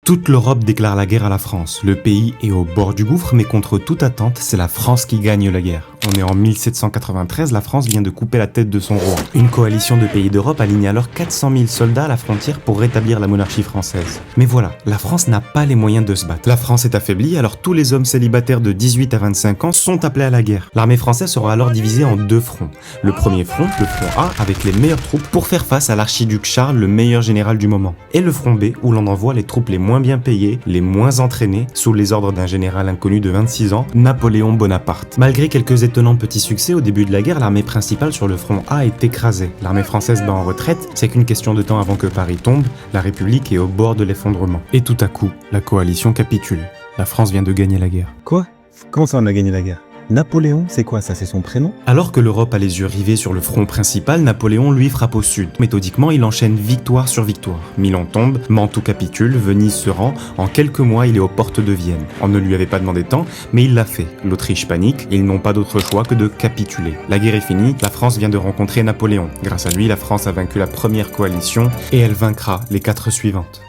Toute l'Europe déclare la guerre à la France. Le pays est au bord du gouffre, mais contre toute attente, c'est la France qui gagne la guerre. On est en 1793, la France vient de couper la tête de son roi. Une coalition de pays d'Europe aligne alors 400 000 soldats à la frontière pour rétablir la monarchie française. Mais voilà, la France n'a pas les moyens de se battre. La France est affaiblie, alors tous les hommes célibataires de 18 à 25 ans sont appelés à la guerre. L'armée française sera alors divisée en deux fronts. Le premier front, le front A, avec les meilleures troupes pour faire face à l'archiduc Charles, le meilleur général du moment. Et le front B, où l'on envoie les troupes les moins bien payées, les moins entraînées, sous les ordres d'un général inconnu de 26 ans, Napoléon Bonaparte. Malgré quelques étonnants petits succès au début de la guerre, l'armée principale sur le front A est écrasée. L'armée française bat en retraite, c'est qu'une question de temps avant que Paris tombe, la République est au bord de l'effondrement. Et tout à coup, la coalition capitule. La France vient de gagner la guerre. Quoi? Comment ça on a gagné la guerre? Napoléon, c'est quoi ça? C'est son prénom? Alors que l'Europe a les yeux rivés sur le front principal, Napoléon lui frappe au sud. Méthodiquement, il enchaîne victoire sur victoire. Milan tombe, Mantoue capitule, Venise se rend. En quelques mois, il est aux portes de Vienne. On ne lui avait pas demandé de temps, mais il l'a fait. L'Autriche panique, ils n'ont pas d'autre choix que de capituler. La guerre est finie, la France vient de rencontrer Napoléon. Grâce à lui, la France a vaincu la première coalition et elle vaincra les 4 suivantes.